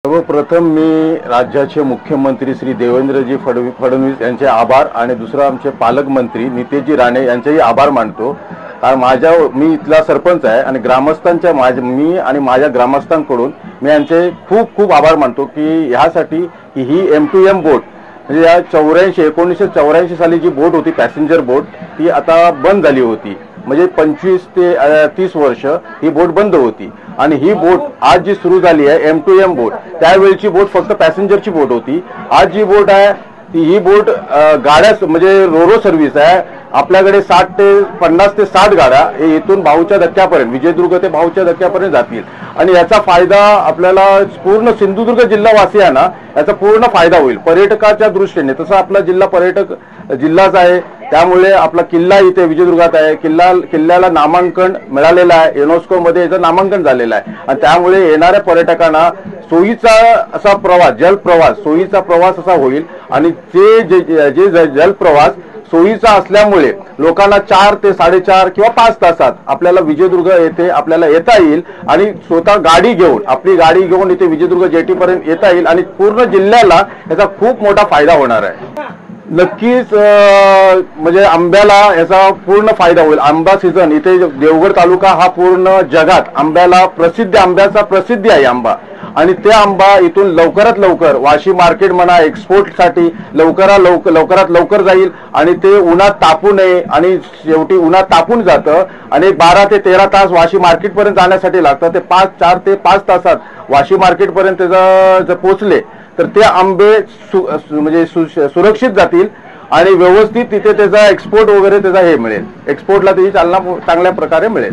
सर्वप्रथम मी राज्याचे मुख्यमंत्री श्री देवेंद्रजी फडणवीस यांचे आभार आणि दुसरा आमचे पालकमंत्री नितेशजी राणे यांचेही आभार मानतो। कारण मी इथला सरपंच आहे आणि ग्रामस्थांच्या मी आणि माझ्या ग्रामस्थांकडून मी यांचे खूप खूप आभार मानतो की ह्यासाठी की ही M2M बोट म्हणजे या 1984 साली जी बोट होती पॅसेंजर बोट ती आता बंद झाली होती। म्हणजे 25 ते 30 वर्ष ही बोट बंद होती आणि ही बोट आज जी सुरू झाली आहे M2M बोट, त्यावेळची बोट फक्त पॅसेंजरची बोट होती। आज जी बोट आहे ही बोट गाड्या म्हणजे रोरो सर्व्हिस आहे। आपल्याकडे 50 ते 60 गाड्या हे इथून भाऊच्या धक्क्यापर्यंत विजयदुर्ग ते भाऊच्या धक्क्यापर्यंत जातील आणि याचा फायदा आपल्याला पूर्ण सिंधुदुर्ग जिल्हावासियांना याचा पूर्ण फायदा होईल। पर्यटकाच्या दृष्टीने तसं आपला जिल्हा पर्यटक जिल्हाच आहे, त्यामुळे आपला किल्ला इथे विजयदुर्गात आहे। किल्ल्याला नामांकन मिळालेलं आहे, युनेस्को मध्ये याचं नामांकन झालेलं आहे आणि त्यामुळे येणाऱ्या पर्यटकांना सोयीचा असा प्रवास जलप्रवास सोयीचा प्रवास असा होईल आणि जे जलप्रवास सोयीचा असल्यामुळे लोकांना 4 ते 4.5 किंवा 5 तासात आपल्याला विजयदुर्ग येथे आपल्याला येता येईल आणि स्वतः आपली गाडी घेऊन इथे विजयदुर्ग जेटीपर्यंत येता येईल आणि पूर्ण जिल्ह्याला याचा खूप मोठा फायदा होणार आहे। नक्कीच म्हणजे आंब्याला याचा पूर्ण फायदा होईल। आंबा सीझन इथे देवगड तालुका हा पूर्ण जगात आंब्याचा प्रसिद्धी आहे आंबा आणि ते आंबा इथून लवकरात लवकर वाशी मार्केट म्हणा एक्सपोर्टसाठी लवकरात लवकर जाईल आणि ते उन्हात तापू नये आणि शेवटी उन्हात तापून जातं आणि 12 ते 13 तास वाशी मार्केट पर्यंत जाण्यासाठी लागतं। ते 4 ते 5 तासात वाशी मार्केट पर्यंत जर पोहोचले तर ते आंबे म्हणजे सुरक्षित जातील आणि व्यवस्थित तिथे त्याचा एक्सपोर्ट वगैरे त्याचा हे मिळेल, एक्सपोर्टला त्याची चालना चांगल्या प्रकारे मिळेल।